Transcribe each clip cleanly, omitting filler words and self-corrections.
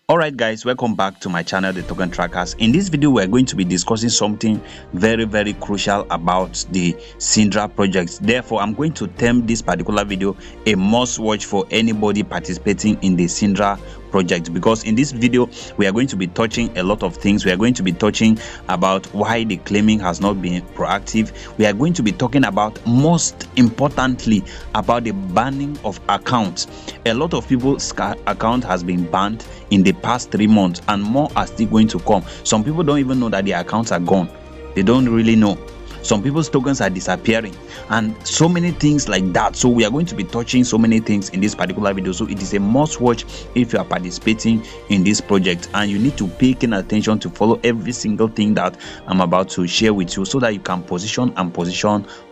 Alright guys, welcome back to my channel, the Token Trackers. In this video we're going to be discussing something very crucial about the Sidra project. Therefore, I'm going to term this particular video a must watch for anybody participating in the Sidra project, because in this video we are going to be touching a lot of things. We are going to be touching about why the claiming has not been proactive. We are going to be talking about, most importantly, about the banning of accounts. A lot of people's account has been banned in the past 3 months, and more are still going to come. Some people don't even know that their accounts are gone. They don't really know. Some people's tokens are disappearing, and so many things like that. So we are going to be touching so many things in this particular video. So it is a must watch if you are participating in this project, and you need to pay keen attention to follow every single thing that I'm about to share with you, so that you can position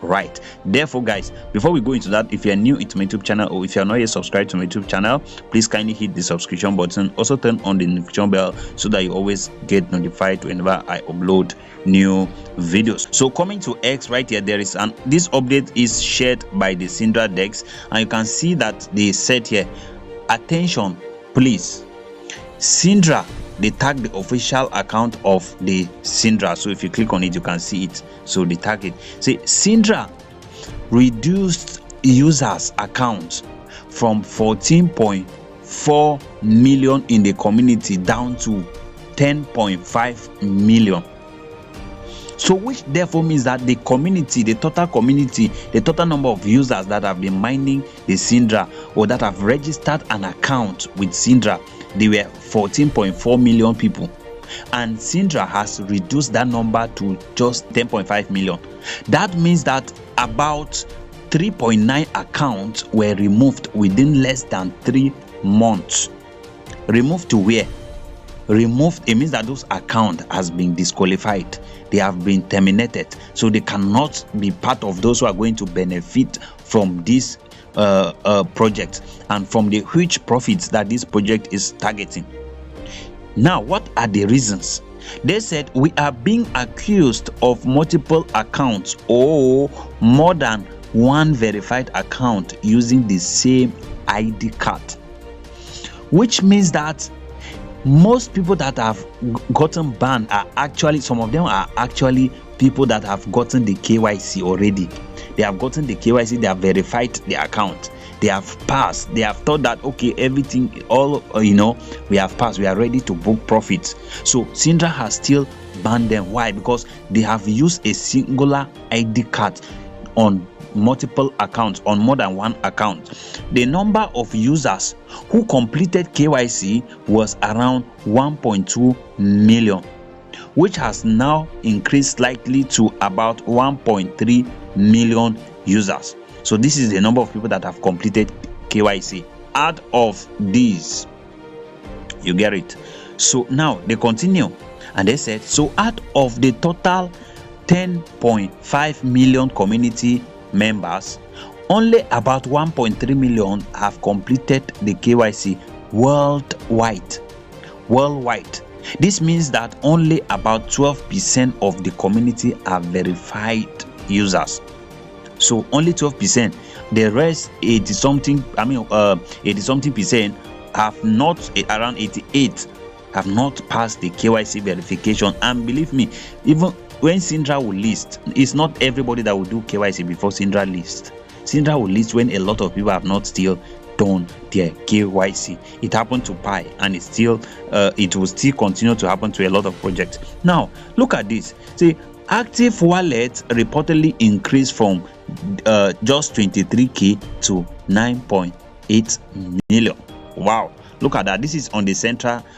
right. Therefore guys, before we go into that, if you are new into my YouTube channel, or if you are not yet subscribed to my YouTube channel, please kindly hit the subscription button. Also turn on the notification bell so that you always get notified whenever I upload new videos. So coming to X right here, there is this update is shared by the Sidra DEX, and you can see that they said here, attention please, Sidra, they tag the official account of the Sidra. So if you click on it, you can see it. So they tag it, say Sidra reduced users account from 14.4 million in the community down to 10.5 million. So which therefore means that the community, the total number of users that have been mining the Sidra, or that have registered an account with Sidra, they were 14.4 million people, and Sidra has reduced that number to just 10.5 million. That means that about 3.9 accounts were removed within less than 3 months. Removed to where? Removed, it means that those account has been disqualified. They have been terminated, so they cannot be part of those who are going to benefit from this project and from the huge profits that this project is targeting. Now, what are the reasons? They said we are being accused of multiple accounts or more than one verified account using the same ID card, which means that most people that have gotten banned are actually, some of them are actually people that have gotten the KYC already. They have gotten the KYC, they have verified the account, they have passed, they have thought that okay, everything, all we have passed, we are ready to book profits. So Sidra has still banned them. Why? Because they have used a singular ID card on multiple accounts, on more than one account. The number of users who completed KYC was around 1.2 million, which has now increased slightly to about 1.3 million users. So this is the number of people that have completed KYC. Out of these, you get it. So now they continue, and they said, so out of the total 10.5 million community members, only about 1.3 million have completed the KYC worldwide. This means that only about 12% of the community are verified users. So only 12%. The rest 80 something percent have not, around 88 have not passed the KYC verification. And believe me, even when Sidra will list, it's not everybody that will do KYC before Sidra list. Sidra will list when a lot of people have not still done their KYC. It happened to Pi, and it will still continue to happen to a lot of projects. Now look at this. See, active wallets reportedly increased from just 23k to 9.8 million. Wow, look at that. This is on the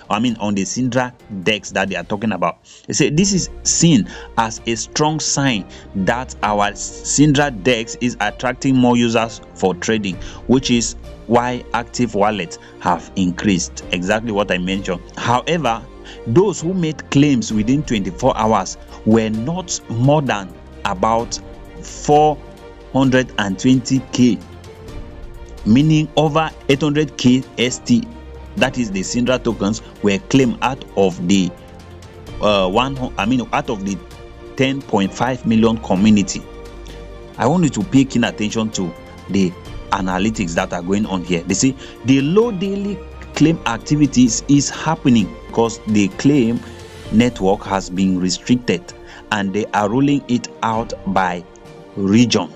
on the Sidra DEX that they are talking about. They say this is seen as a strong sign that our Sidra DEX is attracting more users for trading, which is why active wallets have increased. Exactly what I mentioned. However, those who made claims within 24 hours were not more than about 420k, meaning over 800k ST, that is the Sidra tokens, were claimed out of the out of the 10.5 million community. I want you to pay keen attention to the analytics that are going on here. They say the low daily claim activities is happening because the claim network has been restricted and they are rolling it out by region.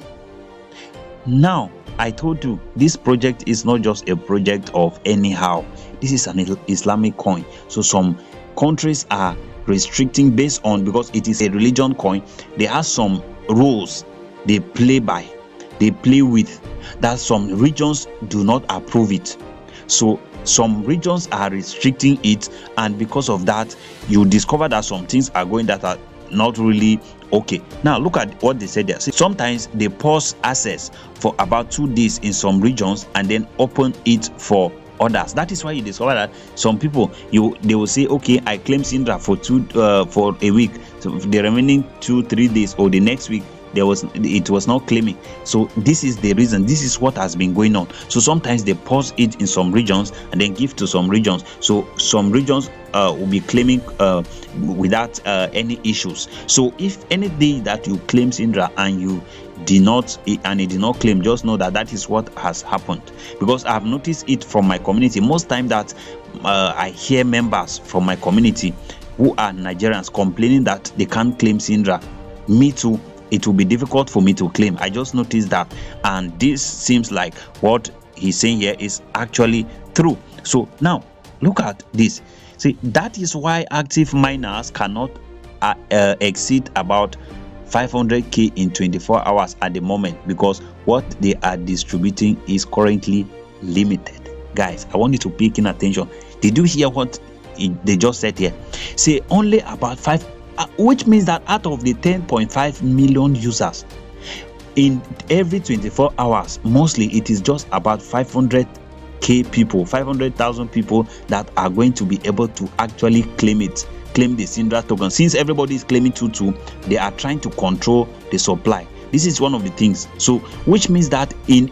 Now, I told you this project is not just a project of anyhow. This is an Islamic coin. So some countries are restricting based on, because it is a religion coin, they have some rules they play by, they play with, that some regions do not approve it. So some regions are restricting it, and because of that, you discover that some things are going that are not really okay. Now look at what they said there. Sometimes they pause access for about 2 days in some regions and then open it for others. That is why you discover that some people, they will say, okay, I claim Sidra for a week, so the remaining 2-3 days or the next week it was not claiming. So this is the reason. This is what has been going on. So sometimes they pause it in some regions and then give to some regions. So some regions will be claiming without any issues. So if any day that you claim Sidra and you did not, and it did not claim, just know that that is what has happened. Because I have noticed it from my community. Most time that I hear members from my community who are Nigerians complaining that they can't claim Sidra. Me too. It will be difficult for me to claim. I just noticed that, and this seems like what he's saying here is actually true. So now look at this. See, that is why active miners cannot exceed about 500k in 24 hours at the moment, because what they are distributing is currently limited. Guys, I want you to pay keen attention. Did you hear what they just said here? Say only about 5, which means that out of the 10.5 million users, in every 24 hours, mostly it is just about 500k people, 500,000 people that are going to be able to actually claim the Sidra token. Since everybody is claiming 2.2, they are trying to control the supply. This is one of the things. So which means that in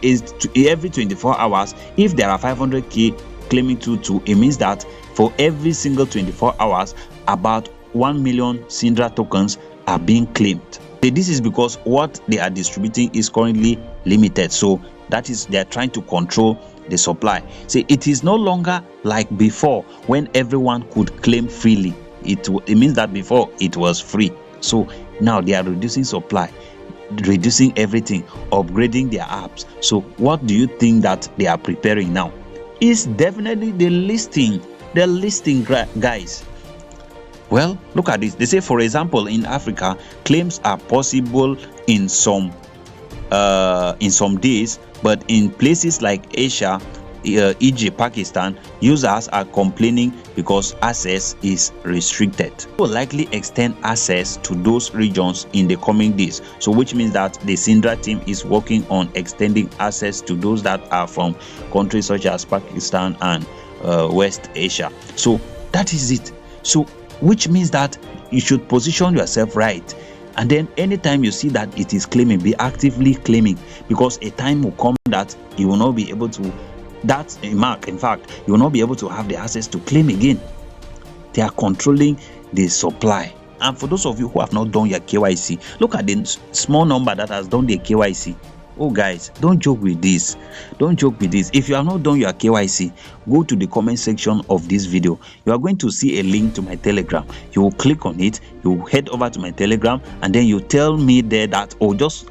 every 24 hours, if there are 500k claiming 2.2, it means that for every single 24 hours, about 1 million Sidra tokens are being claimed. This is because what they are distributing is currently limited. So that is, they are trying to control the supply. See, it is no longer like before when everyone could claim freely. It means that before it was free. So now they are reducing supply, reducing everything, upgrading their apps. So what do you think that they are preparing now? Is definitely the listing, guys. Well, look at this. They say, for example, in Africa, claims are possible in some days, but in places like Asia, Egypt, Pakistan, users are complaining because access is restricted. We will likely extend access to those regions in the coming days. So which means that the Sidra team is working on extending access to those that are from countries such as Pakistan and West Asia. So that is it. So which means that you should position yourself right, and then anytime you see that it is claiming, be actively claiming, because a time will come that you will not be able to, that's a mark, in fact, you will not be able to have the access to claim again. They are controlling the supply. And for those of you who have not done your KYC, look at the small number that has done the KYC. Oh guys, don't joke with this. Don't joke with this. If you have not done your KYC, go to the comment section of this video. You are going to see a link to my Telegram. You will click on it, you will head over to my Telegram, and then you tell me there that, oh, just